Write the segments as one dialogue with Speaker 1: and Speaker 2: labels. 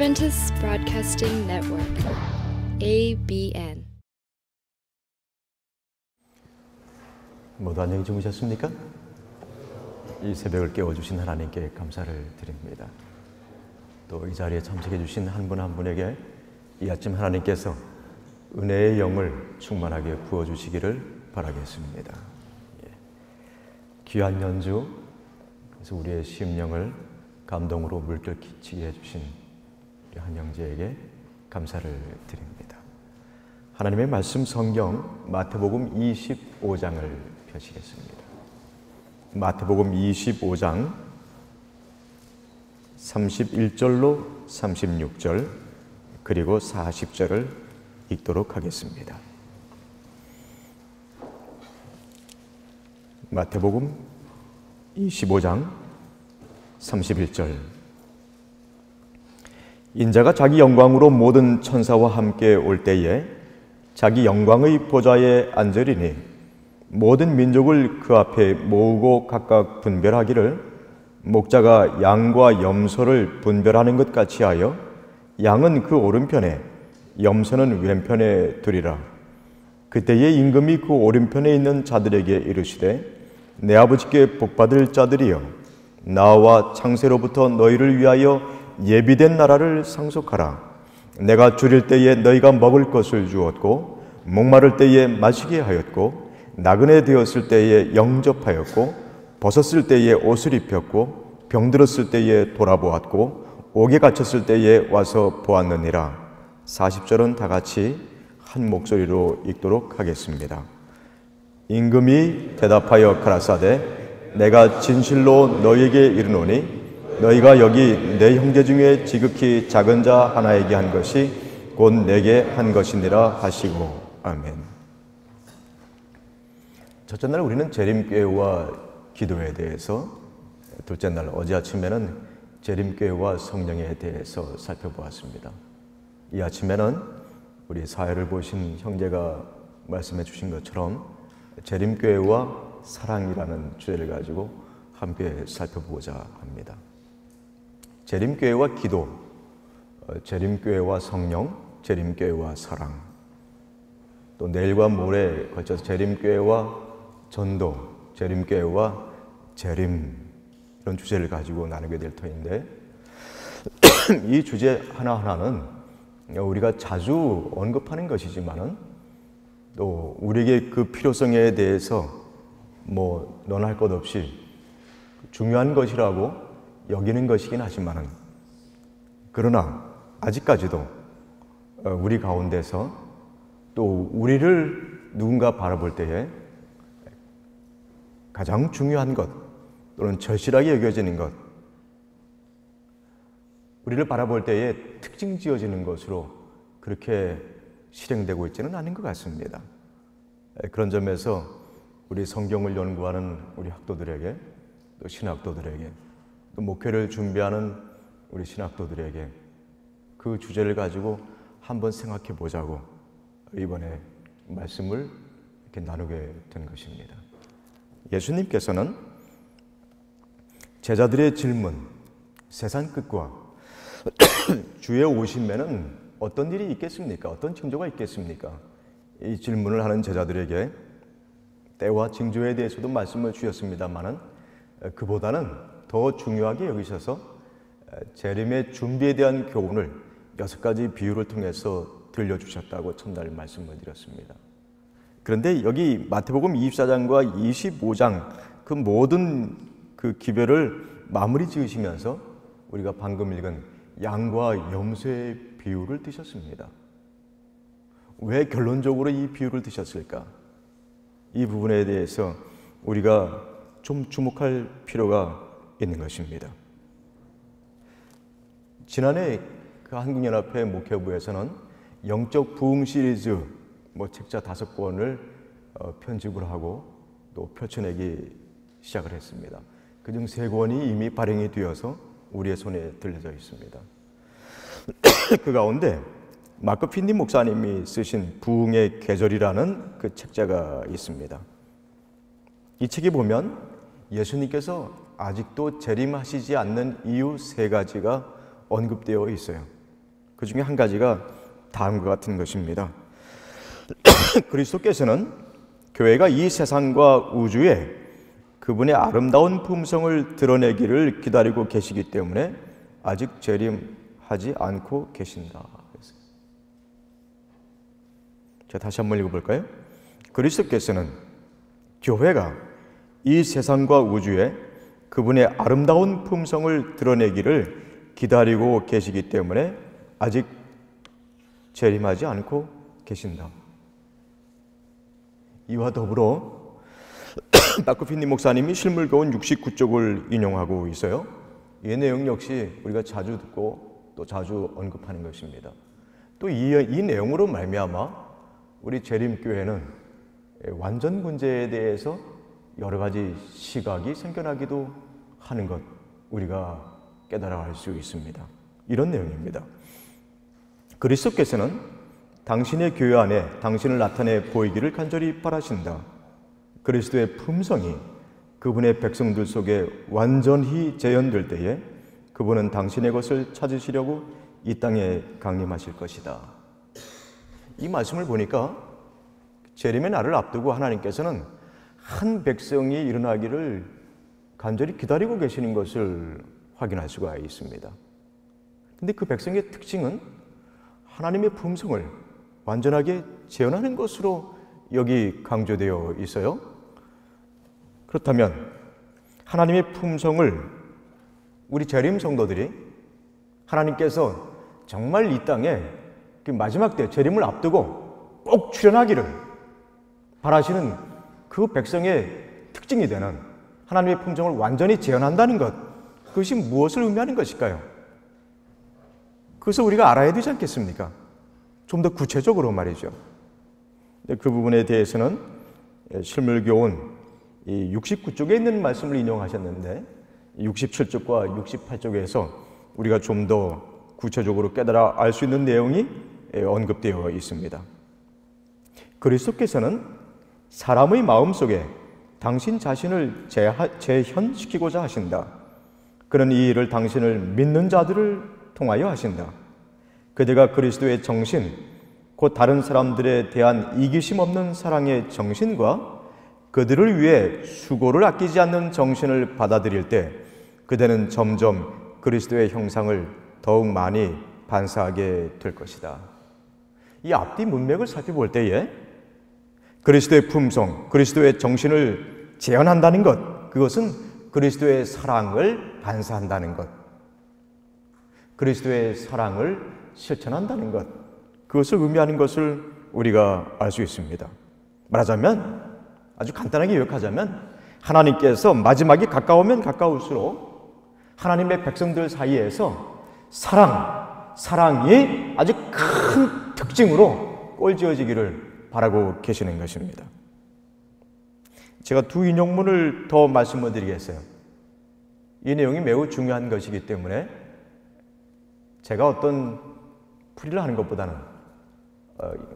Speaker 1: Adventist Broadcasting Network, ABN.
Speaker 2: 모두 안녕히 주무셨습니까? 이 새벽을 깨워주신 하나님께 감사를 드립니다. 또 이 자리에 참석해 주신 한 분 한 분에게 이 아침 하나님께서 은혜의 영을 충만하게 부어주시기를 바라겠습니다. 귀한 연주, 그래서 우리의 심령을 감동으로 물결키치게 해주신 우리 한 형제에게 감사를 드립니다. 하나님의 말씀 성경 마태복음 25장을 펴시겠습니다. 마태복음 25장 31절로 36절 그리고 40절을 읽도록 하겠습니다. 마태복음 25장 31절. 인자가 자기 영광으로 모든 천사와 함께 올 때에 자기 영광의 보좌에 앉으리니 모든 민족을 그 앞에 모으고 각각 분별하기를 목자가 양과 염소를 분별하는 것 같이 하여 양은 그 오른편에 염소는 왼편에 두리라. 그때에 임금이 그 오른편에 있는 자들에게 이르시되 내 아버지께 복받을 자들이여 나와 창세로부터 너희를 위하여 예비된 나라를 상속하라. 내가 줄일 때에 너희가 먹을 것을 주었고 목마를 때에 마시게 하였고 나그네 되었을 때에 영접하였고 벗었을 때에 옷을 입혔고 병들었을 때에 돌아보았고 옥에 갇혔을 때에 와서 보았느니라. 40절은 다 같이 한 목소리로 읽도록 하겠습니다. 임금이 대답하여 가라사대 내가 진실로 너희에게 이르노니 너희가 여기 내 형제 중에 지극히 작은 자 하나에게 한 것이 곧 내게 한 것이니라 하시고 아멘. 첫째 날 우리는 재림교회와 기도에 대해서, 둘째 날 어제 아침에는 재림교회와 성령에 대해서 살펴보았습니다. 이 아침에는 우리 사회를 보신 형제가 말씀해 주신 것처럼 재림교회와 사랑이라는 주제를 가지고 함께 살펴보고자 합니다. 재림교회와 기도, 재림교회와 성령, 재림교회와 사랑, 또 내일과 모레 걸쳐서 재림교회와 전도, 재림교회와 재림, 이런 주제를 가지고 나누게 될 터인데 이 주제 하나하나는 우리가 자주 언급하는 것이지만은 또 우리에게 그 필요성에 대해서 너나 할 것 없이 중요한 것이라고 여기는 것이긴 하지만은 그러나 아직까지도 우리 가운데서 또 우리를 누군가 바라볼 때에 가장 중요한 것 또는 절실하게 여겨지는 것, 우리를 바라볼 때에 특징 지어지는 것으로 그렇게 실행되고 있지는 않은 것 같습니다. 그런 점에서 우리 성경을 연구하는 우리 학도들에게, 또 신학도들에게, 또 목회를 준비하는 우리 신학도들에게 그 주제를 가지고 한번 생각해 보자고 이번에 말씀을 이렇게 나누게 된 것입니다. 예수님께서는 제자들의 질문, 세상 끝과 주의 오심에는 어떤 일이 있겠습니까? 어떤 징조가 있겠습니까? 이 질문을 하는 제자들에게 때와 징조에 대해서도 말씀을 주셨습니다만은 그보다는 더 중요하게 여기셔서 재림의 준비에 대한 교훈을 6가지 비유를 통해서 들려주셨다고 첫날 말씀을 드렸습니다. 그런데 여기 마태복음 24장과 25장 그 모든 그 기별을 마무리 지으시면서 우리가 방금 읽은 양과 염소의 비유를 드셨습니다. 왜 결론적으로 이 비유를 드셨을까? 이 부분에 대해서 우리가 좀 주목할 필요가 있는 것입니다. 지난해 그 한국연합회 목회부에서는 영적 부흥 시리즈 책자 5권을 편집을 하고 또 펼쳐내기 시작을 했습니다. 그중 3권이 이미 발행이 되어서 우리의 손에 들려져 있습니다. 그 가운데 마크 핀디 목사님이 쓰신 부흥의 계절이라는 그 책자가 있습니다. 이 책에 보면 예수님께서 아직도 재림하시지 않는 이유 3가지가 언급되어 있어요. 그 중에 한 가지가 다음과 같은 것입니다. 그리스도께서는 교회가 이 세상과 우주에 그분의 아름다운 품성을 드러내기를 기다리고 계시기 때문에 아직 재림하지 않고 계신다. 자, 다시 한번 읽어볼까요? 그리스도께서는 교회가 이 세상과 우주에 그분의 아름다운 품성을 드러내기를 기다리고 계시기 때문에 아직 재림하지 않고 계신다. 이와 더불어 박구핀님 목사님이 실물교훈 69쪽을 인용하고 있어요. 이 내용 역시 우리가 자주 듣고 또 자주 언급하는 것입니다. 또 이 내용으로 말미암아 우리 재림교회는 완전 문제에 대해서 여러 가지 시각이 생겨나기도 하는 것 우리가 깨달아갈 수 있습니다. 이런 내용입니다. 그리스도께서는 당신의 교회 안에 당신을 나타내 보이기를 간절히 바라신다. 그리스도의 품성이 그분의 백성들 속에 완전히 재현될 때에 그분은 당신의 것을 찾으시려고 이 땅에 강림하실 것이다. 이 말씀을 보니까 재림의 날을 앞두고 하나님께서는 한 백성이 일어나기를 간절히 기다리고 계시는 것을 확인할 수가 있습니다. 그런데 그 백성의 특징은 하나님의 품성을 완전하게 재현하는 것으로 여기 강조되어 있어요. 그렇다면 하나님의 품성을 우리 재림 성도들이 하나님께서 정말 이 땅에 그 마지막 때 재림을 앞두고 꼭 출현하기를 바라시는 그 백성의 특징이 되는 하나님의 품성을 완전히 재현한다는 것, 그것이 무엇을 의미하는 것일까요? 그것을 우리가 알아야 되지 않겠습니까? 좀 더 구체적으로 말이죠. 그 부분에 대해서는 실물교훈 69쪽에 있는 말씀을 인용하셨는데 67쪽과 68쪽에서 우리가 좀 더 구체적으로 깨달아 알 수 있는 내용이 언급되어 있습니다. 그리스도께서는 사람의 마음속에 당신 자신을 재현시키고자 하신다. 그는 이 일을 당신을 믿는 자들을 통하여 하신다. 그대가 그리스도의 정신, 곧 다른 사람들에 대한 이기심 없는 사랑의 정신과 그들을 위해 수고를 아끼지 않는 정신을 받아들일 때 그대는 점점 그리스도의 형상을 더욱 많이 반사하게 될 것이다. 이 앞뒤 문맥을 살펴볼 때에 그리스도의 품성, 그리스도의 정신을 재현한다는 것, 그것은 그리스도의 사랑을 반사한다는 것, 그리스도의 사랑을 실천한다는 것, 그것을 의미하는 것을 우리가 알 수 있습니다. 말하자면, 아주 간단하게 요약하자면 하나님께서 마지막이 가까우면 가까울수록 하나님의 백성들 사이에서 사랑이 아주 큰 특징으로 꼴지어지기를 바라고 계시는 것입니다. 제가 두 인용문을 더 말씀을 드리겠어요. 이 내용이 매우 중요한 것이기 때문에 제가 어떤 풀이를 하는 것보다는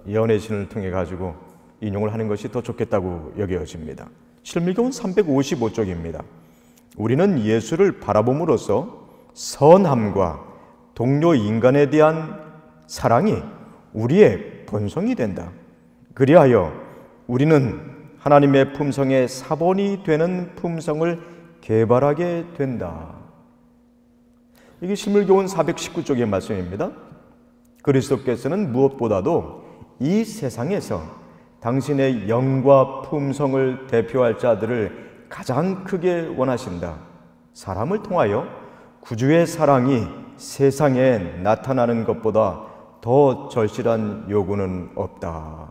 Speaker 2: 예언의 신을 통해 가지고 인용을 하는 것이 더 좋겠다고 여겨집니다. 실밀교훈 355쪽입니다. 우리는 예수를 바라봄으로써 선함과 동료 인간에 대한 사랑이 우리의 본성이 된다. 그리하여 우리는 하나님의 품성의 사본이 되는 품성을 개발하게 된다. 이게 실밀교훈 419쪽의 말씀입니다. 그리스도께서는 무엇보다도 이 세상에서 당신의 영과 품성을 대표할 자들을 가장 크게 원하신다. 사람을 통하여 구주의 사랑이 세상에 나타나는 것보다 더 절실한 요구는 없다.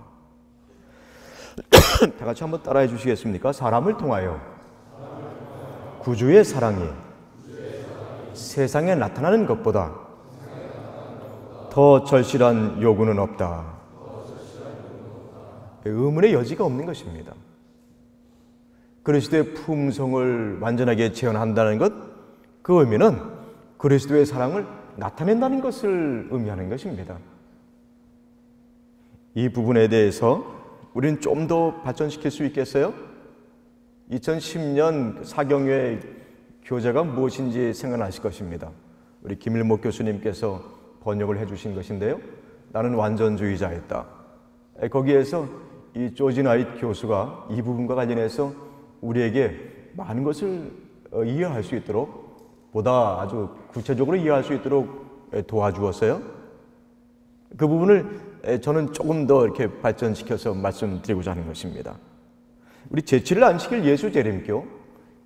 Speaker 2: 다 같이 한번 따라해 주시겠습니까? 사람을 통하여 구주의 사랑이 세상에 나타나는 것보다 더 절실한 요구는 없다. 의문의 여지가 없는 것입니다. 그리스도의 품성을 완전하게 재현한다는 것, 그 의미는 그리스도의 사랑을 나타낸다는 것을 의미하는 것입니다. 이 부분에 대해서 우리는 좀 더 발전시킬 수 있겠어요? 2010년 사경회 교재가 무엇인지 생각나실 것입니다. 우리 김일목 교수님께서 번역을 해주신 것인데요. 나는 완전주의자였다. 거기에서 이 조지 나잇 교수가 이 부분과 관련해서 우리에게 많은 것을 이해할 수 있도록, 보다 아주 구체적으로 이해할 수 있도록 도와주었어요. 그 부분을 저는 조금 더 이렇게 발전시켜서 말씀드리고자 하는 것입니다. 우리 제7일 안식일 예수 재림교,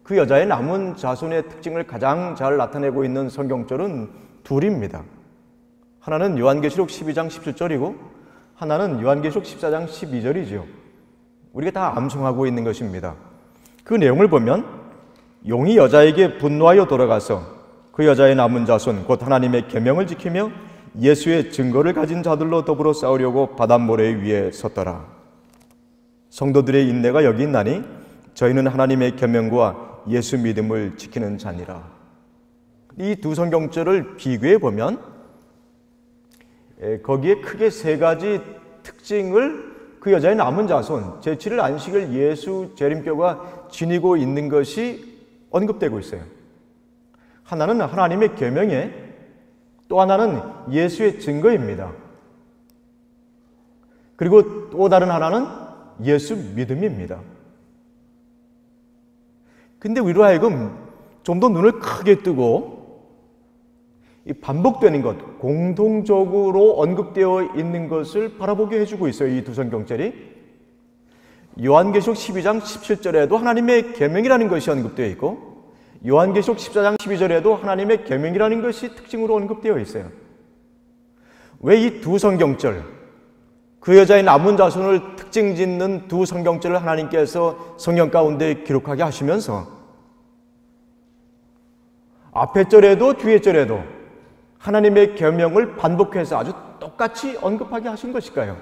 Speaker 2: 그 여자의 남은 자손의 특징을 가장 잘 나타내고 있는 성경절은 둘입니다. 하나는 요한계시록 12장 17절이고 하나는 요한계시록 14장 12절이죠. 우리가 다 암송하고 있는 것입니다. 그 내용을 보면 용이 여자에게 분노하여 돌아가서 그 여자의 남은 자손 곧 하나님의 계명을 지키며 예수의 증거를 가진 자들로 더불어 싸우려고 바닷모래 위에 섰더라. 성도들의 인내가 여기 있나니 저희는 하나님의 계명과 예수 믿음을 지키는 자니라. 이 두 성경절을 비교해 보면 거기에 크게 세 가지 특징을 그 여자의 남은 자손, 제7일 안식일 예수 재림교가 지니고 있는 것이 언급되고 있어요. 하나는 하나님의 계명에, 또 하나는 예수의 증거입니다. 그리고 또 다른 하나는 예수 믿음입니다. 근데 우리로 하여금 좀 더 눈을 크게 뜨고 이 반복되는 것, 공통적으로 언급되어 있는 것을 바라보게 해주고 있어요. 이 두 성경절이. 요한계시록 12장 17절에도 하나님의 계명이라는 것이 언급되어 있고 요한계시록 14장 12절에도 하나님의 계명이라는 것이 특징으로 언급되어 있어요. 왜 이 두 성경절, 그 여자의 남은 자손을 특징 짓는 두 성경절을 하나님께서 성경 가운데 기록하게 하시면서 앞에 절에도 뒤에 절에도 하나님의 계명을 반복해서 아주 똑같이 언급하게 하신 것일까요?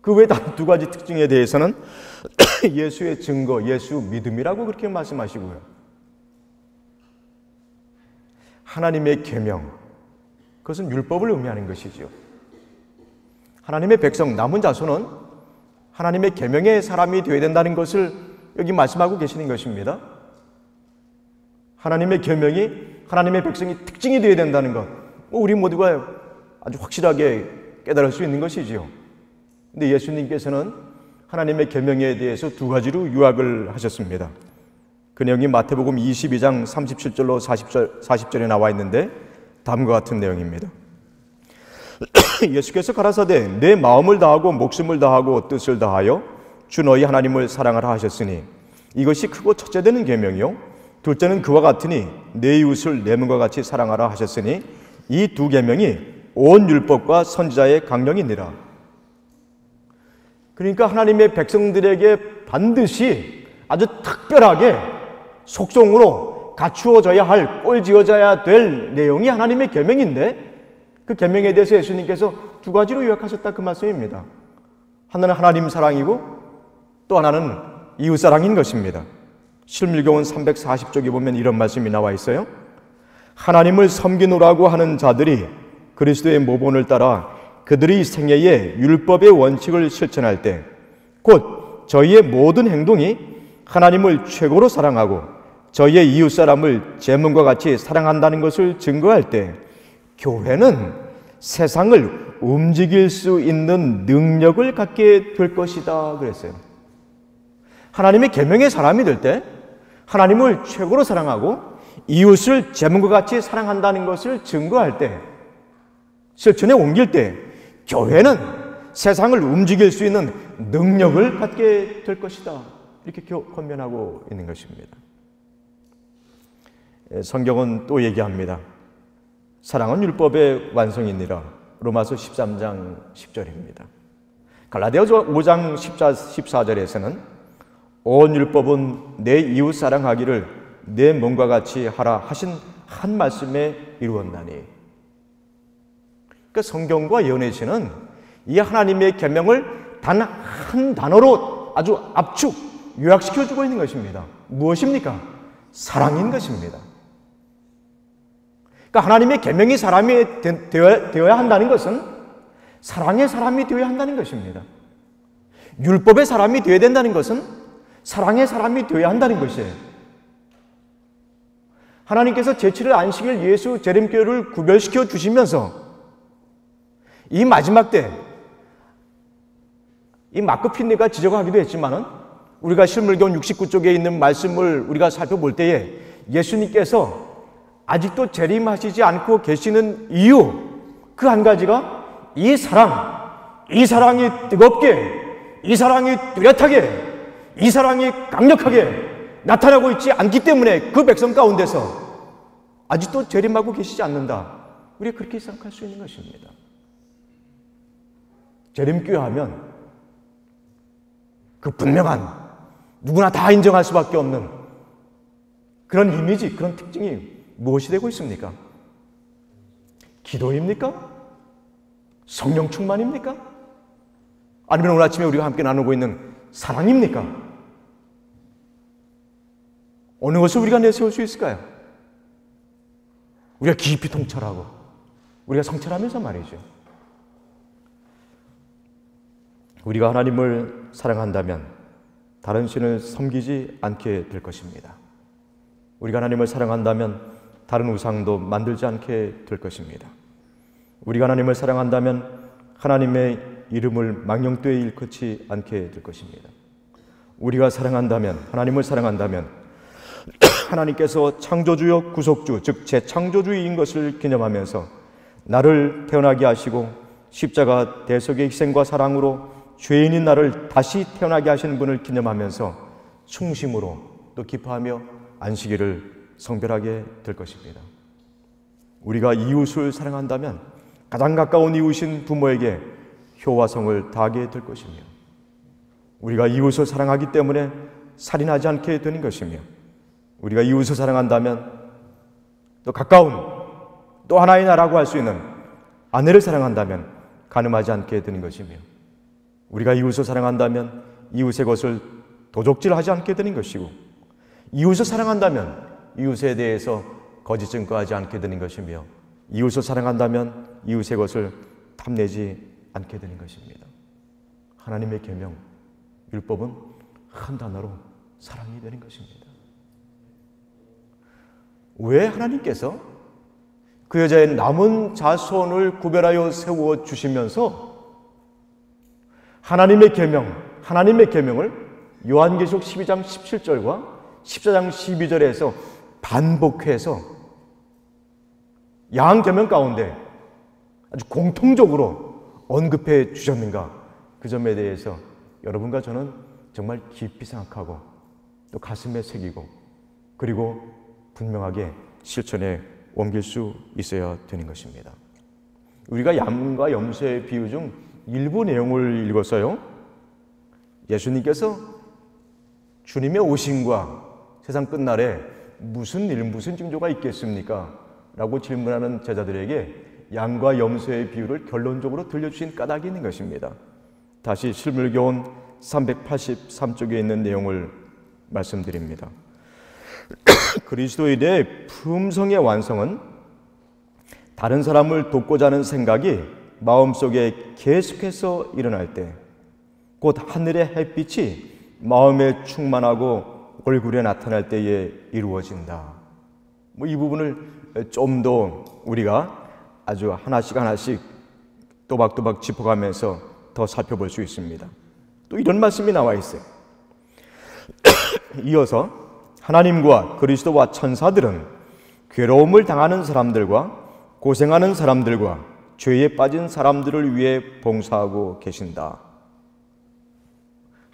Speaker 2: 그 외 다른 두 가지 특징에 대해서는 예수의 증거, 예수 믿음이라고 그렇게 말씀하시고요. 하나님의 계명, 그것은 율법을 의미하는 것이죠. 하나님의 백성, 남은 자손은 하나님의 계명의 사람이 되어야 된다는 것을 여기 말씀하고 계시는 것입니다. 하나님의 계명이 하나님의 백성이 특징이 되어야 된다는 것, 우리 모두가 아주 확실하게 깨달을 수 있는 것이지요. 근데 예수님께서는 하나님의 계명에 대해서 두 가지로 요약을 하셨습니다. 그 내용이 마태복음 22장 37절로 40절에 나와 있는데 다음과 같은 내용입니다. 예수께서 가라사대 내 마음을 다하고 목숨을 다하고 뜻을 다하여 주 너희 하나님을 사랑하라 하셨으니 이것이 크고 첫째 되는 계명이요 둘째는 그와 같으니 내 이웃을 내 몸과 같이 사랑하라 하셨으니 이 두 계명이 온 율법과 선지자의 강령이니라. 그러니까 하나님의 백성들에게 반드시 아주 특별하게 속성으로 갖추어져야 할, 꼴지어져야 될 내용이 하나님의 계명인데 그 계명에 대해서 예수님께서 두 가지로 요약하셨다, 그 말씀입니다. 하나는 하나님 사랑이고 또 하나는 이웃 사랑인 것입니다. 실밀교원 340쪽에 보면 이런 말씀이 나와 있어요. 하나님을 섬기노라고 하는 자들이 그리스도의 모본을 따라 그들의 생애에 율법의 원칙을 실천할 때 곧 저희의 모든 행동이 하나님을 최고로 사랑하고 저희의 이웃 사람을 제 몸과 같이 사랑한다는 것을 증거할 때 교회는 세상을 움직일 수 있는 능력을 갖게 될 것이다 그랬어요. 하나님의 계명의 사람이 될 때 하나님을 최고로 사랑하고 이웃을 제 몸과 같이 사랑한다는 것을 증거할 때, 실천에 옮길 때 교회는 세상을 움직일 수 있는 능력을 갖게 될 것이다, 이렇게 권면하고 있는 것입니다. 성경은 또 얘기합니다. 사랑은 율법의 완성이니라. 로마서 13장 10절입니다. 갈라디아서 5장 14절에서는 온 율법은 내 이웃 사랑하기를 내 몸과 같이 하라 하신 한 말씀에 이루었나니. 그러니까 성경과 예언의 시는 이 하나님의 계명을 단 한 단어로 아주 압축, 요약시켜주고 있는 것입니다. 무엇입니까? 사랑인 것입니다. 그러니까 하나님의 계명이 사람이 되어야 한다는 것은 사랑의 사람이 되어야 한다는 것입니다. 율법의 사람이 되어야 된다는 것은 사랑의 사람이 되어야 한다는 것이에요. 하나님께서 제7일 안식일 예수 재림교회를 구별시켜 주시면서 이 마지막 때 이 마크 핀네가 지적하기도 했지만은 우리가 실물교훈 69쪽에 있는 말씀을 우리가 살펴볼 때에 예수님께서 아직도 재림하시지 않고 계시는 이유 그 한 가지가 이 사랑이 뜨겁게, 이 사랑이 뚜렷하게, 이 사랑이 강력하게 나타나고 있지 않기 때문에 그 백성 가운데서 아직도 재림하고 계시지 않는다. 우리가 그렇게 생각할 수 있는 것입니다. 재림교회 하면 그 분명한 누구나 다 인정할 수밖에 없는 그런 이미지, 그런 특징이 무엇이 되고 있습니까? 기도입니까? 성령 충만입니까? 아니면 오늘 아침에 우리가 함께 나누고 있는 사랑입니까? 어느 것을 우리가 내세울 수 있을까요? 우리가 깊이 통찰하고 우리가 성찰하면서 말이죠. 우리가 하나님을 사랑한다면 다른 신을 섬기지 않게 될 것입니다. 우리가 하나님을 사랑한다면 다른 우상도 만들지 않게 될 것입니다. 우리가 하나님을 사랑한다면 하나님의 이름을 망령되이 일컫지 않게 될 것입니다. 우리가 사랑한다면, 하나님을 사랑한다면 하나님께서 창조주요 구속주, 즉 재창조주인 것을 기념하면서 나를 태어나게 하시고 십자가 대속의 희생과 사랑으로 죄인인 나를 다시 태어나게 하시는 분을 기념하면서 충심으로 또 기뻐하며 안식일을 성별하게 될 것입니다. 우리가 이웃을 사랑한다면 가장 가까운 이웃인 부모에게 효화성을 다하게 될 것이며, 우리가 이웃을 사랑하기 때문에 살인하지 않게 되는 것이며, 우리가 이웃을 사랑한다면 또 가까운 또 하나의 나라고 할 수 있는 아내를 사랑한다면 간음하지 않게 되는 것이며, 우리가 이웃을 사랑한다면 이웃의 것을 도적질하지 않게 되는 것이고, 이웃을 사랑한다면 이웃에 대해서 거짓 증거하지 않게 되는 것이며, 이웃을 사랑한다면 이웃의 것을 탐내지 않게 되는 것입니다. 하나님의 계명, 율법은 한 단어로 사랑이 되는 것입니다. 왜 하나님께서 그 여자의 남은 자손을 구별하여 세워 주시면서 하나님의 계명을 요한계시록 12장 17절과 14장 12절에서 반복해서 야한 계명 가운데 아주 공통적으로 언급해 주셨는가, 그 점에 대해서 여러분과 저는 정말 깊이 생각하고 또 가슴에 새기고 그리고 분명하게 실천에 옮길 수 있어야 되는 것입니다. 우리가 양과 염소의 비유 중 일부 내용을 읽었어요. 예수님께서 주님의 오심과 세상 끝날에 무슨 징조가 있겠습니까? 라고 질문하는 제자들에게 양과 염소의 비유를 결론적으로 들려주신 까닭이 있는 것입니다. 다시 실물교훈 383쪽에 있는 내용을 말씀드립니다. 그리스도인의 품성의 완성은 다른 사람을 돕고자 하는 생각이 마음속에 계속해서 일어날 때, 곧 하늘의 햇빛이 마음에 충만하고 얼굴에 나타날 때에 이루어진다. 이 부분을 좀 더 우리가 아주 하나씩 또박또박 짚어가면서 더 살펴볼 수 있습니다. 또 이런 말씀이 나와 있어요. 이어서 하나님과 그리스도와 천사들은 괴로움을 당하는 사람들과 고생하는 사람들과 죄에 빠진 사람들을 위해 봉사하고 계신다.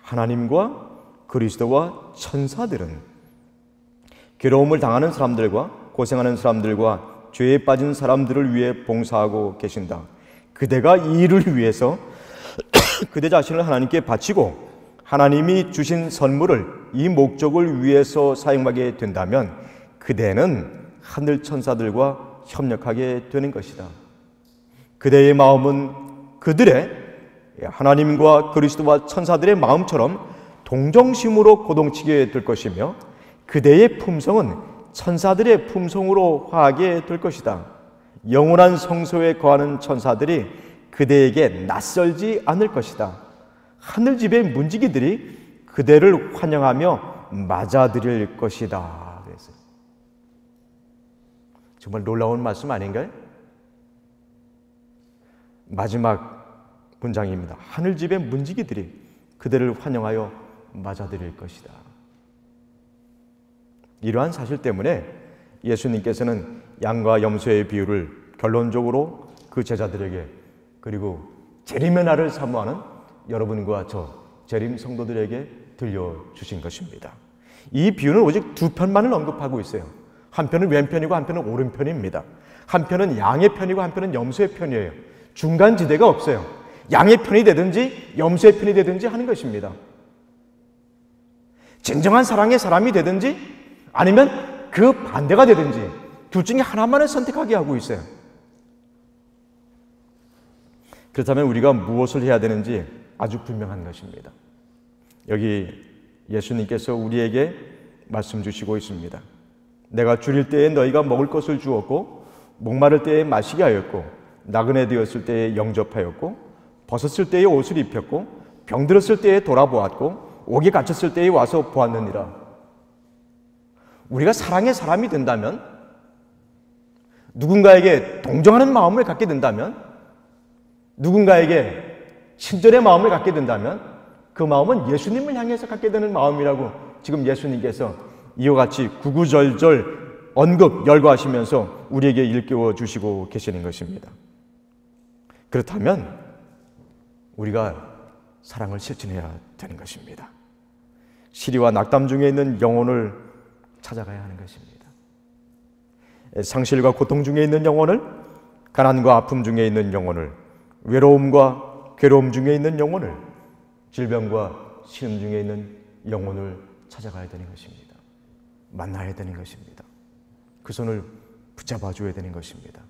Speaker 2: 하나님과 그리스도와 천사들은 괴로움을 당하는 사람들과 고생하는 사람들과 죄에 빠진 사람들을 위해 봉사하고 계신다. 그대가 이 일을 위해서 그대 자신을 하나님께 바치고 하나님이 주신 선물을 이 목적을 위해서 사용하게 된다면 그대는 하늘 천사들과 협력하게 되는 것이다. 그대의 마음은 그들의 하나님과 그리스도와 천사들의 마음처럼 동정심으로 고동치게 될 것이며, 그대의 품성은 천사들의 품성으로 화하게 될 것이다. 영원한 성소에 거하는 천사들이 그대에게 낯설지 않을 것이다. 하늘집의 문지기들이 그대를 환영하며 맞아들일 것이다. 그랬어요. 정말 놀라운 말씀 아닌가요? 마지막 문장입니다. 하늘집의 문지기들이 그들을 환영하여 맞아들일 것이다. 이러한 사실 때문에 예수님께서는 양과 염소의 비유를 결론적으로 그 제자들에게, 그리고 재림의 날을 사모하는 여러분과 저 재림 성도들에게 들려주신 것입니다. 이 비유는 오직 두 편만을 언급하고 있어요. 한편은 왼편이고 한편은 오른편입니다. 한편은 양의 편이고 한편은 염소의 편이에요. 중간 지대가 없어요. 양의 편이 되든지 염소의 편이 되든지 하는 것입니다. 진정한 사랑의 사람이 되든지 아니면 그 반대가 되든지 둘 중에 하나만을 선택하게 하고 있어요. 그렇다면 우리가 무엇을 해야 되는지 아주 분명한 것입니다. 여기 예수님께서 우리에게 말씀 주시고 있습니다. 내가 줄일 때에 너희가 먹을 것을 주었고, 목마를 때에 마시게 하였고, 나그네 되었을 때에 영접하였고, 벗었을 때에 옷을 입혔고, 병들었을 때에 돌아보았고, 옥에 갇혔을 때에 와서 보았느니라. 우리가 사랑의 사람이 된다면, 누군가에게 동정하는 마음을 갖게 된다면, 누군가에게 친절의 마음을 갖게 된다면 그 마음은 예수님을 향해서 갖게 되는 마음이라고 지금 예수님께서 이와 같이 구구절절 언급 열거하시면서 우리에게 일깨워 주시고 계시는 것입니다. 그렇다면 우리가 사랑을 실천해야 되는 것입니다. 시리와 낙담 중에 있는 영혼을 찾아가야 하는 것입니다. 상실과 고통 중에 있는 영혼을, 가난과 아픔 중에 있는 영혼을, 외로움과 괴로움 중에 있는 영혼을, 질병과 시름 중에 있는 영혼을 찾아가야 되는 것입니다. 만나야 되는 것입니다. 그 손을 붙잡아 줘야 되는 것입니다.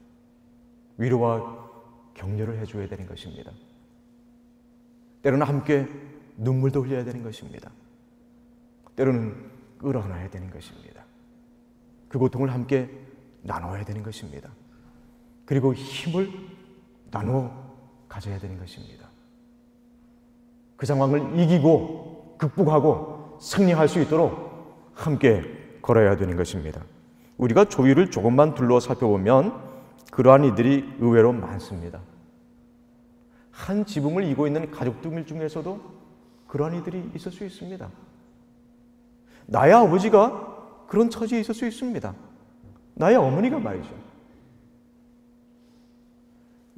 Speaker 2: 위로와 격려를 해줘야 되는 것입니다. 때로는 함께 눈물도 흘려야 되는 것입니다. 때로는 끌어안아야 되는 것입니다. 그 고통을 함께 나눠야 되는 것입니다. 그리고 힘을 나눠 가져야 되는 것입니다. 그 상황을 이기고 극복하고 승리할 수 있도록 함께 걸어야 되는 것입니다. 우리가 조위를 조금만 둘러 살펴보면 그러한 이들이 의외로 많습니다. 한 지붕을 이고 있는 가족들 중에서도 그러한 이들이 있을 수 있습니다. 나의 아버지가 그런 처지에 있을 수 있습니다. 나의 어머니가 말이죠.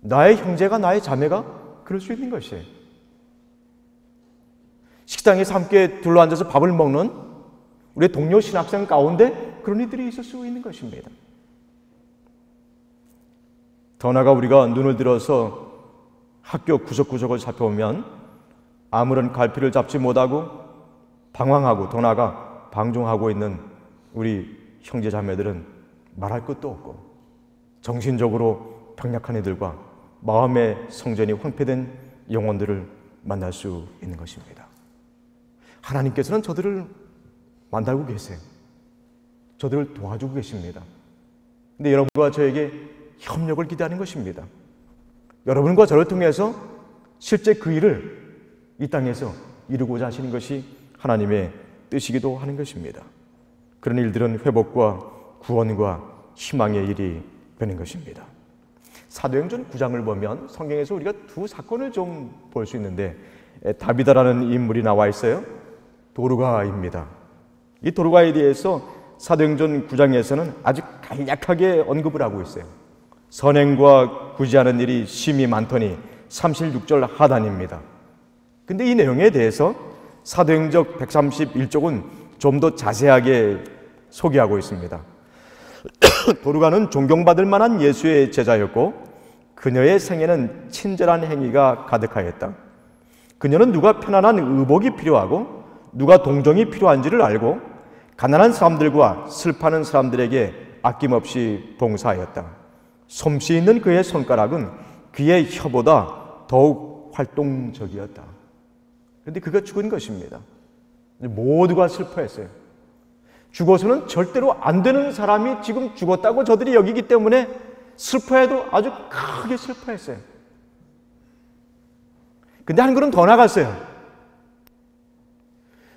Speaker 2: 나의 형제가, 나의 자매가 그럴 수 있는 것이에요. 식당에서 함께 둘러앉아서 밥을 먹는 우리 동료 신학생 가운데 그런 이들이 있을 수 있는 것입니다. 더 나아가 우리가 눈을 들어서 학교 구석구석을 살펴보면 아무런 갈피를 잡지 못하고 방황하고 더 나아가 방종하고 있는 우리 형제 자매들은 말할 것도 없고 정신적으로 병약한 이들과 마음의 성전이 황폐된 영혼들을 만날 수 있는 것입니다. 하나님께서는 저들을 만나고 계세요. 저들을 도와주고 계십니다. 근데 여러분과 저에게 협력을 기대하는 것입니다. 여러분과 저를 통해서 실제 그 일을 이 땅에서 이루고자 하시는 것이 하나님의 뜻이기도 하는 것입니다. 그런 일들은 회복과 구원과 희망의 일이 되는 것입니다. 사도행전 9장을 보면 성경에서 우리가 두 사건을 좀 볼 수 있는데 다비다라는 인물이 나와 있어요. 도르가입니다. 이 도르가에 대해서 사도행전 9장에서는 아주 간략하게 언급을 하고 있어요. 선행과 구제하는 일이 심히 많더니 36절 하단입니다. 근데 이 내용에 대해서 사도행전 131쪽은 좀 더 자세하게 소개하고 있습니다. 도르가는 존경받을 만한 예수의 제자였고 그녀의 생애는 친절한 행위가 가득하였다. 그녀는 누가 편안한 의복이 필요하고 누가 동정이 필요한지를 알고 가난한 사람들과 슬퍼하는 사람들에게 아낌없이 봉사하였다. 솜씨 있는 그의 손가락은 그의 혀보다 더욱 활동적이었다. 그런데 그가 죽은 것입니다. 모두가 슬퍼했어요. 죽어서는 절대로 안 되는 사람이 지금 죽었다고 저들이 여기기 때문에 슬퍼해도 아주 크게 슬퍼했어요. 근데 한 걸음 더 나갔어요.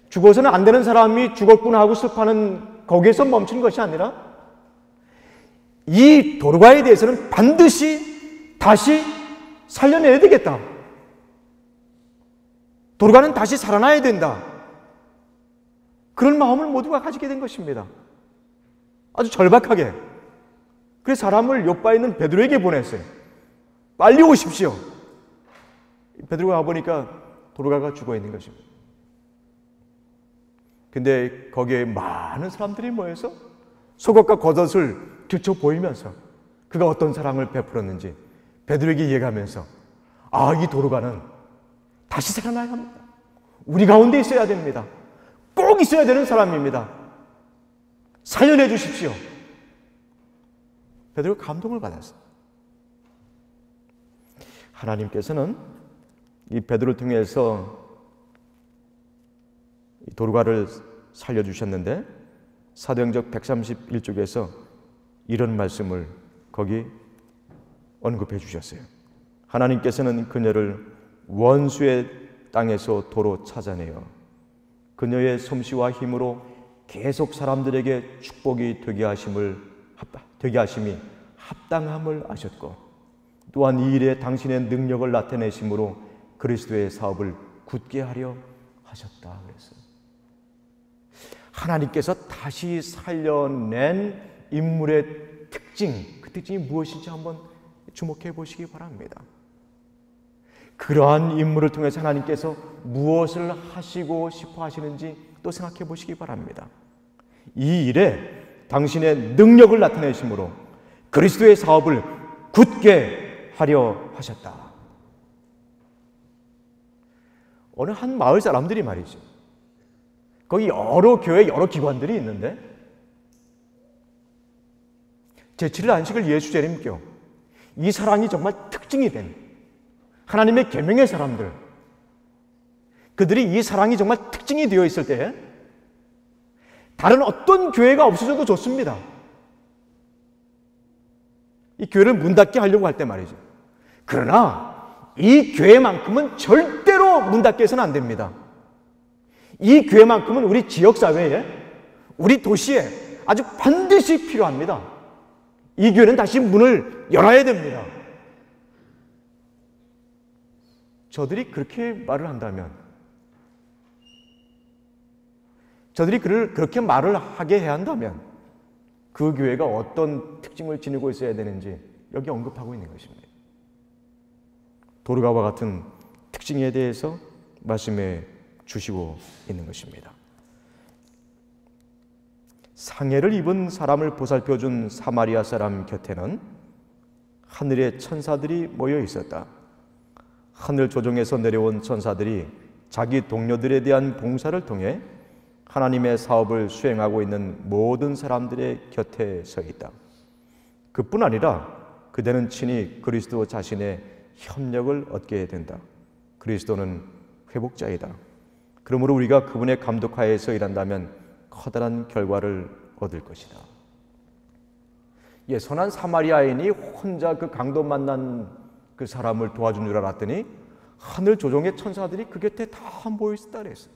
Speaker 2: 죽어서는 안 되는 사람이 죽었구나 하고 슬퍼하는 거기에서 멈춘 것이 아니라 이 도르가에 대해서는 반드시 다시 살려내야 되겠다. 도르가는 다시 살아나야 된다. 그런 마음을 모두가 가지게 된 것입니다. 아주 절박하게. 그래서 사람을 요바에 있는 베드로에게 보냈어요. 빨리 오십시오. 베드로가 와보니까 도르가가 죽어 있는 것입니다. 근데 거기에 많은 사람들이 모여서 속옷과 겉옷을 들춰 보이면서 그가 어떤 사랑을 베풀었는지 베드로에게 이해가면서 이 도르가는 다시 살아나야 합니다. 우리 가운데 있어야 됩니다. 꼭 있어야 되는 사람입니다. 살려내 주십시오. 베드로가 감동을 받았어요. 하나님께서는 이 베드로를 통해서 이 도르가를 살려주셨는데 사도행전 131쪽에서 이런 말씀을 거기 언급해 주셨어요. 하나님께서는 그녀를 원수의 땅에서 도로 찾아내어 그녀의 솜씨와 힘으로 계속 사람들에게 축복이 되게 하심이 합당함을 아셨고 또한 이 일에 당신의 능력을 나타내심으로 그리스도의 사업을 굳게 하려 하셨다 그랬어요. 하나님께서 다시 살려낸 인물의 특징, 그 특징이 무엇인지 한번 주목해 보시기 바랍니다. 그러한 인물을 통해서 하나님께서 무엇을 하시고 싶어 하시는지 또 생각해 보시기 바랍니다. 이 일에 당신의 능력을 나타내심으로 그리스도의 사업을 굳게 하려 하셨다. 어느 한 마을 사람들이 말이죠. 거기 여러 교회, 여러 기관들이 있는데 제7일 안식을 예수 재림교 이 사랑이 정말 특징이 된 하나님의 계명의 사람들, 그들이 이 사랑이 정말 특징이 되어 있을 때 다른 어떤 교회가 없어져도 좋습니다. 이 교회를 문 닫게 하려고 할 때 말이죠. 그러나 이 교회만큼은 절대로 문 닫게 해서는 안 됩니다. 이 교회만큼은 우리 지역사회에, 우리 도시에 아주 반드시 필요합니다. 이 교회는 다시 문을 열어야 됩니다. 저들이 그렇게 말을 한다면, 저들이 그렇게 말을 하게 해야 한다면 그 교회가 어떤 특징을 지니고 있어야 되는지 여기 언급하고 있는 것입니다. 도르가와 같은 특징에 대해서 말씀해 주시고 있는 것입니다. 상해를 입은 사람을 보살펴준 사마리아 사람 곁에는 하늘의 천사들이 모여 있었다. 하늘 조종에서 내려온 천사들이 자기 동료들에 대한 봉사를 통해 하나님의 사업을 수행하고 있는 모든 사람들의 곁에 서 있다. 그뿐 아니라 그대는 친히 그리스도 자신의 협력을 얻게 된다. 그리스도는 회복자이다. 그러므로 우리가 그분의 감독하에서 일한다면 커다란 결과를 얻을 것이다. 선한 사마리아인이 혼자 그 강도 만난 그 사람을 도와준 줄 알았더니 하늘 조종의 천사들이 그 곁에 다 모여 있었다 그랬어요.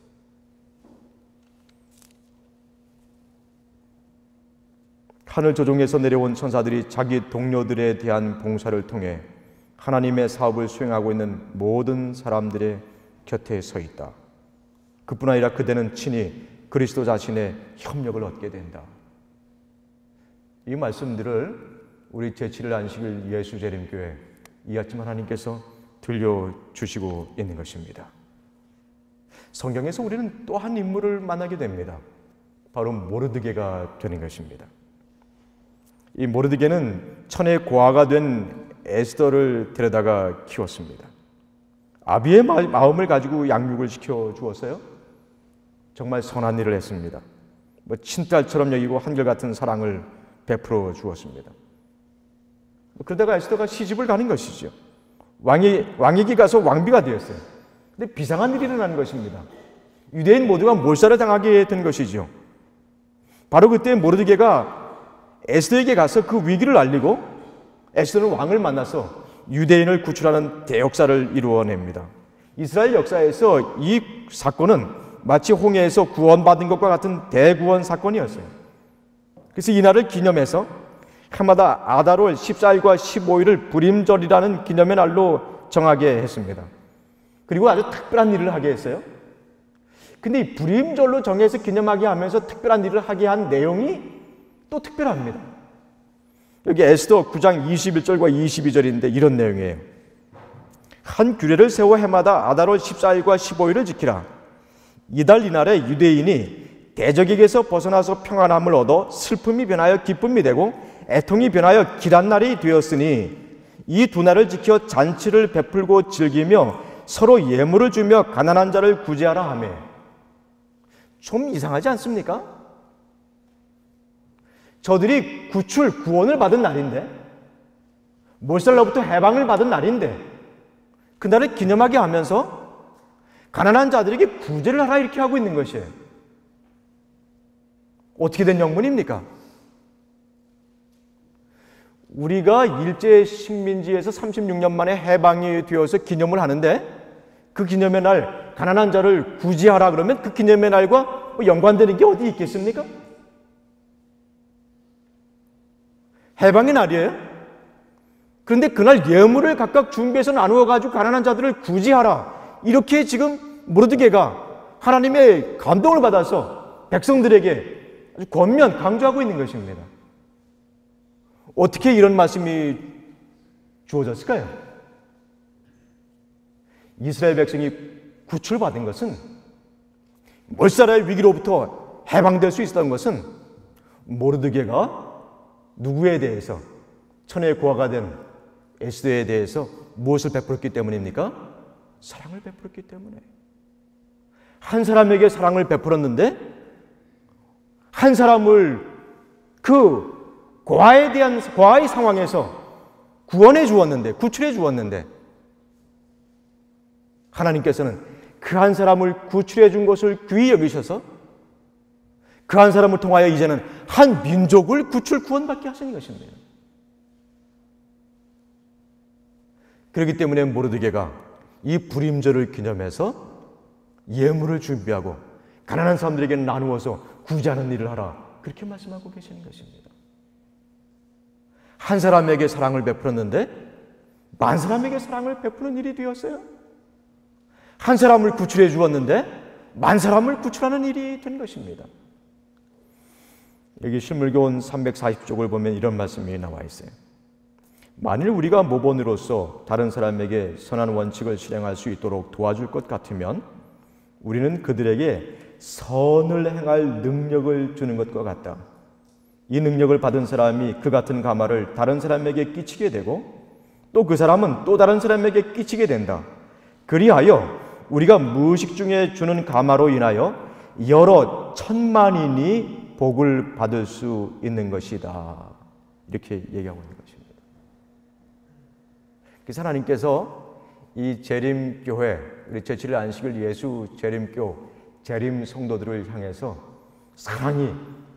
Speaker 2: 하늘 조종에서 내려온 천사들이 자기 동료들에 대한 봉사를 통해 하나님의 사업을 수행하고 있는 모든 사람들의 곁에 서 있다. 그뿐 아니라 그대는 친히 그리스도 자신의 협력을 얻게 된다. 이 말씀들을 우리 제7일 안식일 예수 재림교회 이 아침 하나님께서 들려주시고 있는 것입니다. 성경에서 우리는 또 한 인물을 만나게 됩니다. 바로 모르드게가 되는 것입니다. 이 모르드게는 천의 고아가 된 에스더를 데려다가 키웠습니다. 아비의 마음을 가지고 양육을 시켜 주었어요. 정말 선한 일을 했습니다. 친딸처럼 여기고 한결같은 사랑을 베풀어 주었습니다. 그러다가 에스더가 시집을 가는 것이죠. 왕에게 가서 왕비가 되었어요. 근데 비상한 일이 일어나는 것입니다. 유대인 모두가 몰살을 당하게 된 것이죠. 바로 그때 모르드게가 에스더에게 가서 그 위기를 알리고 에스더는 왕을 만나서 유대인을 구출하는 대역사를 이루어냅니다. 이스라엘 역사에서 이 사건은 마치 홍해에서 구원받은 것과 같은 대구원 사건이었어요. 그래서 이날을 기념해서 해마다 아달월 14일과 15일을 불임절이라는 기념의 날로 정하게 했습니다. 그리고 아주 특별한 일을 하게 했어요. 근데 이 불임절로 정해서 기념하게 하면서 특별한 일을 하게 한 내용이 또 특별합니다. 여기 에스더 9장 21절과 22절인데 이런 내용이에요. 한 규례를 세워 해마다 아달월 14일과 15일을 지키라. 이달 이날에 유대인이 대적에게서 벗어나서 평안함을 얻어 슬픔이 변하여 기쁨이 되고 애통이 변하여 길한 날이 되었으니 이 두 날을 지켜 잔치를 베풀고 즐기며 서로 예물을 주며 가난한 자를 구제하라 하며. 좀 이상하지 않습니까? 저들이 구출, 구원을 받은 날인데, 몰살로부터 해방을 받은 날인데 그날을 기념하게 하면서 가난한 자들에게 구제를 하라 이렇게 하고 있는 것이에요. 어떻게 된 영문입니까? 우리가 일제 식민지에서 36년 만에 해방이 되어서 기념을 하는데 그 기념의 날 가난한 자를 구제하라 그러면 그 기념의 날과 연관되는 게 어디 있겠습니까? 해방의 날이에요. 그런데 그날 예물을 각각 준비해서 나누어 가지고 가난한 자들을 구제하라 이렇게 지금 모르드게가 하나님의 감동을 받아서 백성들에게 아주 권면 강조하고 있는 것입니다. 어떻게 이런 말씀이 주어졌을까요? 이스라엘 백성이 구출받은 것은, 몰살의 위기로부터 해방될 수 있었던 것은 모르드게가 누구에 대해서, 천의 고아가 된 에스더에 대해서 무엇을 베풀었기 때문입니까? 사랑을 베풀었기 때문에. 한 사람에게 사랑을 베풀었는데 한 사람을 그 고아의 상황에서 구원해 주었는데, 구출해 주었는데 하나님께서는 그 한 사람을 구출해 준 것을 귀히 여기셔서 그 한 사람을 통하여 이제는 한 민족을 구원받게 하시는 것입니다. 그렇기 때문에 모르드게가 이 불임절을 기념해서 예물을 준비하고 가난한 사람들에게 나누어서 구제하는 일을 하라 그렇게 말씀하고 계시는 것입니다. 한 사람에게 사랑을 베풀었는데 만 사람에게 사랑을 베푸는 일이 되었어요. 한 사람을 구출해 주었는데 만 사람을 구출하는 일이 된 것입니다. 여기 신물교원 340쪽을 보면 이런 말씀이 나와 있어요. 만일 우리가 모본으로서 다른 사람에게 선한 원칙을 실행할 수 있도록 도와줄 것 같으면 우리는 그들에게 선을 행할 능력을 주는 것과 같다. 이 능력을 받은 사람이 그 같은 가마를 다른 사람에게 끼치게 되고 또 그 사람은 또 다른 사람에게 끼치게 된다. 그리하여 우리가 무의식 중에 주는 가마로 인하여 여러 천만인이 복을 받을 수 있는 것이다. 이렇게 얘기하고 있는 것입니다. 그래서 하나님께서 이 재림교회, 우리 제7일 안식일 예수 재림교, 재림 성도들을 향해서 사랑이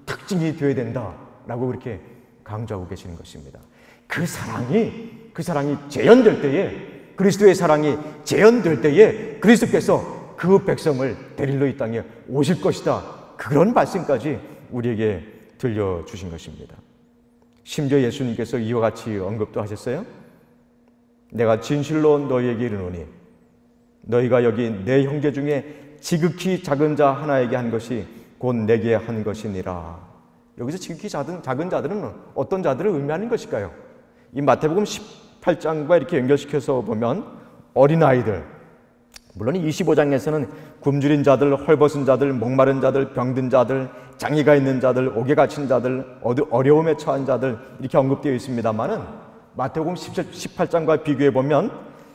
Speaker 2: 특징이 되어야 된다라고 그렇게 강조하고 계시는 것입니다. 그 사랑이 재현될 때에, 그리스도의 사랑이 재현될 때에 그리스도께서 그 백성을 데리러 이 땅에 오실 것이다. 그런 말씀까지 우리에게 들려주신 것입니다. 심지어 예수님께서 이와 같이 언급도 하셨어요. 내가 진실로 너희에게 이르노니 너희가 여기 내 형제 중에 지극히 작은 자 하나에게 한 것이 곧 내게 한 것이니라. 여기서 지극히 작은 자들은 어떤 자들을 의미하는 것일까요? 이 마태복음 18장과 이렇게 연결시켜서 보면 어린아이들, 물론 25장에서는 굶주린 자들, 헐벗은 자들, 목마른 자들, 병든 자들, 장애가 있는 자들, 옥에 갇힌 자들, 어려움에 처한 자들 이렇게 언급되어 있습니다만은 마태복음 18장과 비교해 보면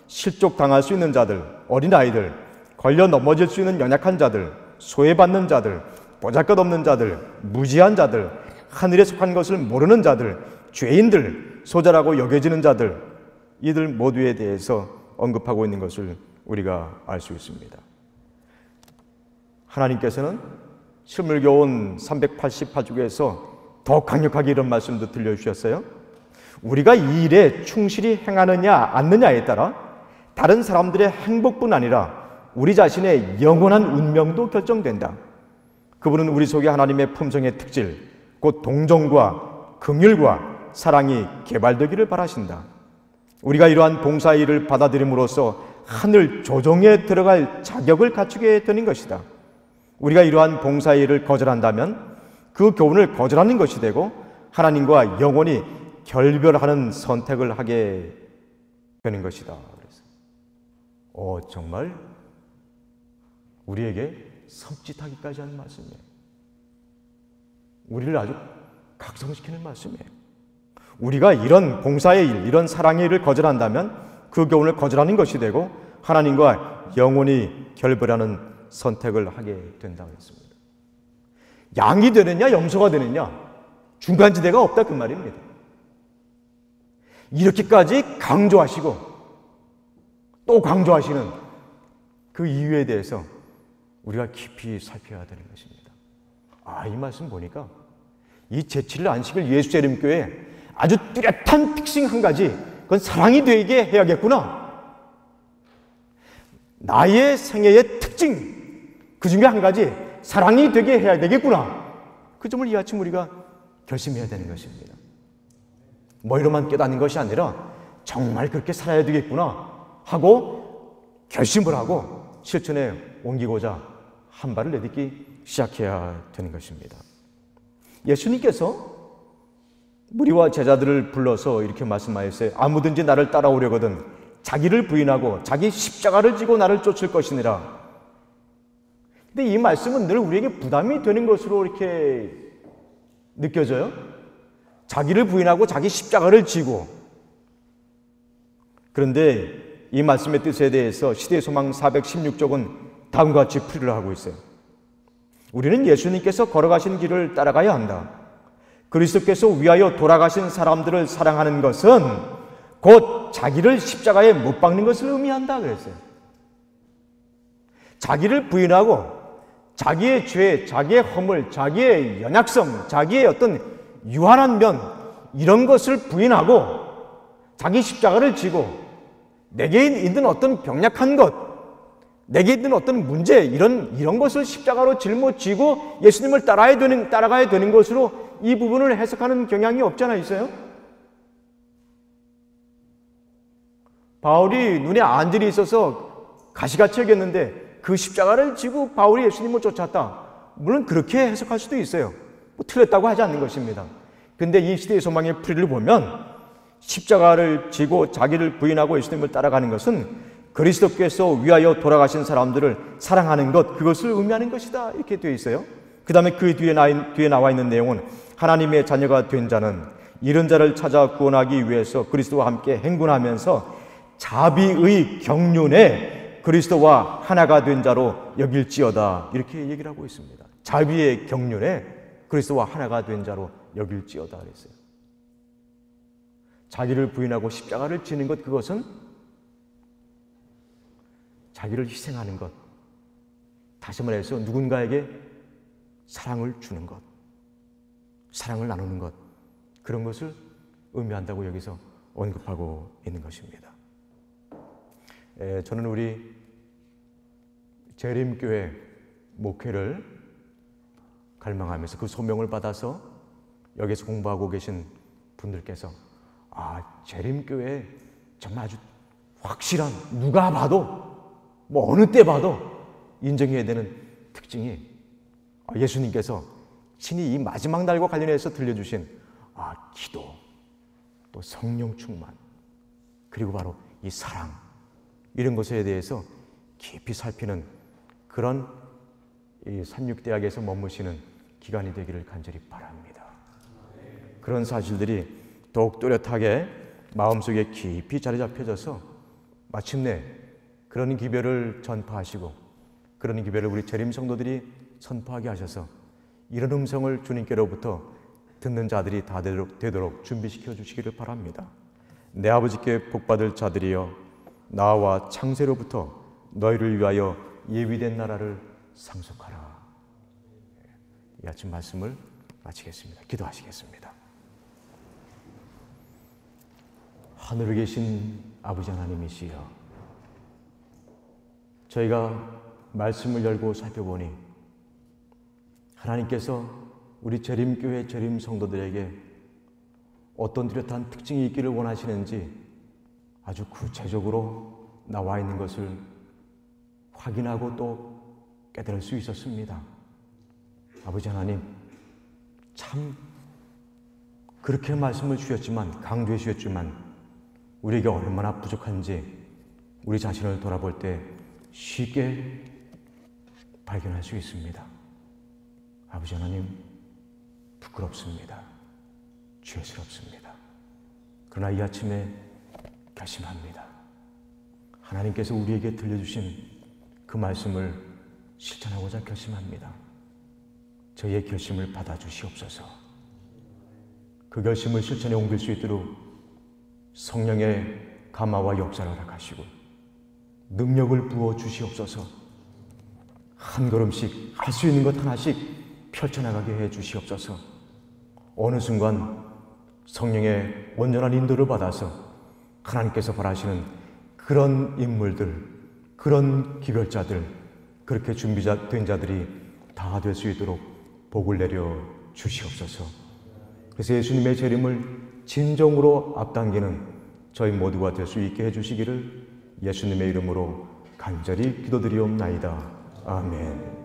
Speaker 2: 실족당할 수 있는 자들, 어린아이들, 걸려 넘어질 수 있는 연약한 자들, 소외받는 자들, 보잘것없는 자들, 무지한 자들, 하늘에 속한 것을 모르는 자들, 죄인들, 소자라고 여겨지는 자들, 이들 모두에 대해서 언급하고 있는 것을 우리가 알 수 있습니다. 하나님께서는 신물교원 388쪽에서 더 강력하게 이런 말씀도 들려주셨어요. 우리가 이 일에 충실히 행하느냐 않느냐에 따라 다른 사람들의 행복뿐 아니라 우리 자신의 영원한 운명도 결정된다. 그분은 우리 속에 하나님의 품성의 특질, 곧 동정과 긍휼과 사랑이 개발되기를 바라신다. 우리가 이러한 봉사일을 받아들임으로써 하늘 조정에 들어갈 자격을 갖추게 되는 것이다. 우리가 이러한 봉사일을 거절한다면 그 교훈을 거절하는 것이 되고 하나님과 영원히 결별하는 선택을 하게 되는 것이다. 그래서 정말 우리에게 섬찟하기까지 하는 말씀이에요. 우리를 아주 각성시키는 말씀이에요. 우리가 이런 봉사의 일, 이런 사랑의 일을 거절한다면 그 교훈을 거절하는 것이 되고 하나님과 영원히 결별하는 선택을 하게 된다고 했습니다. 양이 되느냐 염소가 되느냐 중간지대가 없다 그 말입니다. 이렇게까지 강조하시고 또 강조하시는 그 이유에 대해서 우리가 깊이 살펴야 되는 것입니다. 이 말씀 보니까 이 제7일 안식일 예수재림교회 아주 뚜렷한 특징 한 가지, 그건 사랑이 되게 해야겠구나. 나의 생애의 특징, 그 중에 한 가지 사랑이 되게 해야 되겠구나. 그 점을 이 아침 우리가 결심해야 되는 것입니다. 머리로만 깨닫는 것이 아니라 정말 그렇게 살아야 되겠구나 하고 결심을 하고 실천에 옮기고자 한 발을 내딛기 시작해야 되는 것입니다. 예수님께서 무리와 제자들을 불러서 이렇게 말씀하셨어요. 아무든지 나를 따라오려거든 자기를 부인하고 자기 십자가를 지고 나를 쫓을 것이니라. 근데 이 말씀은 늘 우리에게 부담이 되는 것으로 이렇게 느껴져요. 자기를 부인하고 자기 십자가를 지고. 그런데 이 말씀의 뜻에 대해서 시대소망 416쪽은 다음과 같이 풀이를 하고 있어요. 우리는 예수님께서 걸어가신 길을 따라가야 한다. 그리스도께서 위하여 돌아가신 사람들을 사랑하는 것은 곧 자기를 십자가에 못 박는 것을 의미한다 그랬어요. 자기를 부인하고 자기의 죄, 자기의 허물, 자기의 연약성, 자기의 어떤 유한한 면 이런 것을 부인하고 자기 십자가를 지고 내게 있는 어떤 병약한 것, 내게 있는 어떤 문제 이런 것을 십자가로 짊어지고 예수님을 따라가야 되는 것으로 이 부분을 해석하는 경향이 없잖아 있어요. 바울이 눈에 안질이 있어서 가시같이 여겼는데 그 십자가를 지고 바울이 예수님을 쫓았다. 물론 그렇게 해석할 수도 있어요. 틀렸다고 하지 않는 것입니다. 근데 이 시대의 소망의 풀이를 보면 십자가를 지고 자기를 부인하고 예수님을 따라가는 것은 그리스도께서 위하여 돌아가신 사람들을 사랑하는 것, 그것을 의미하는 것이다 이렇게 되어 있어요. 그 다음에 그 뒤에 나와 있는 내용은 하나님의 자녀가 된 자는 이런 자를 찾아 구원하기 위해서 그리스도와 함께 행군하면서 자비의 경륜에 그리스도와 하나가 된 자로 여길지어다 이렇게 얘기를 하고 있습니다. 자비의 경륜에 그리스도와 하나가 된 자로 여길지어다 그랬어요. 자기를 부인하고 십자가를 지는 것, 그것은 자기를 희생하는 것, 다시 말해서 누군가에게 사랑을 주는 것, 사랑을 나누는 것, 그런 것을 의미한다고 여기서 언급하고 있는 것입니다. 저는 우리 재림교회 목회를 갈망하면서 그 소명을 받아서 여기서 공부하고 계신 분들께서 재림교회 정말 아주 확실한, 누가 봐도 어느 때 봐도 인정해야 되는 특징이 예수님께서 친히 이 마지막 날과 관련해서 들려주신 기도, 또 성령 충만, 그리고 바로 이 사랑, 이런 것에 대해서 깊이 살피는 그런 이 산육대학에서 머무시는 기간이 되기를 간절히 바랍니다. 그런 사실들이 더욱 뚜렷하게 마음속에 깊이 자리 잡혀져서 마침내 그런 기별을 전파하시고 그런 기별을 우리 재림 성도들이 선포하게 하셔서 이런 음성을 주님께로부터 듣는 자들이 다 되도록 준비시켜 주시기를 바랍니다. 내 아버지께 복받을 자들이여, 나와 창세로부터 너희를 위하여 예비된 나라를 상속하라. 이 아침 말씀을 마치겠습니다. 기도하시겠습니다. 하늘에 계신 아버지 하나님이시여, 저희가 말씀을 열고 살펴보니 하나님께서 우리 재림교회 재림 성도들에게 어떤 뚜렷한 특징이 있기를 원하시는지 아주 구체적으로 나와 있는 것을 확인하고 또 깨달을 수 있었습니다. 아버지 하나님, 참 그렇게 말씀을 주셨지만, 강조해 주셨지만 우리에게 얼마나 부족한지 우리 자신을 돌아볼 때 쉽게 발견할 수 있습니다. 아버지 하나님, 부끄럽습니다. 죄스럽습니다. 그러나 이 아침에 결심합니다. 하나님께서 우리에게 들려주신 그 말씀을 실천하고자 결심합니다. 저희의 결심을 받아주시옵소서. 그 결심을 실천에 옮길 수 있도록 성령의 감화와 역사를 허락하시고 능력을 부어 주시옵소서. 한 걸음씩 할 수 있는 것 하나씩 펼쳐나가게 해 주시옵소서. 어느 순간 성령의 온전한 인도를 받아서 하나님께서 바라시는 그런 인물들, 그런 기별자들, 그렇게 준비된 자들이 다 될 수 있도록 복을 내려 주시옵소서. 그래서 예수님의 재림을 진정으로 앞당기는 저희 모두가 될 수 있게 해주시기를 예수님의 이름으로 간절히 기도드리옵나이다. 아멘.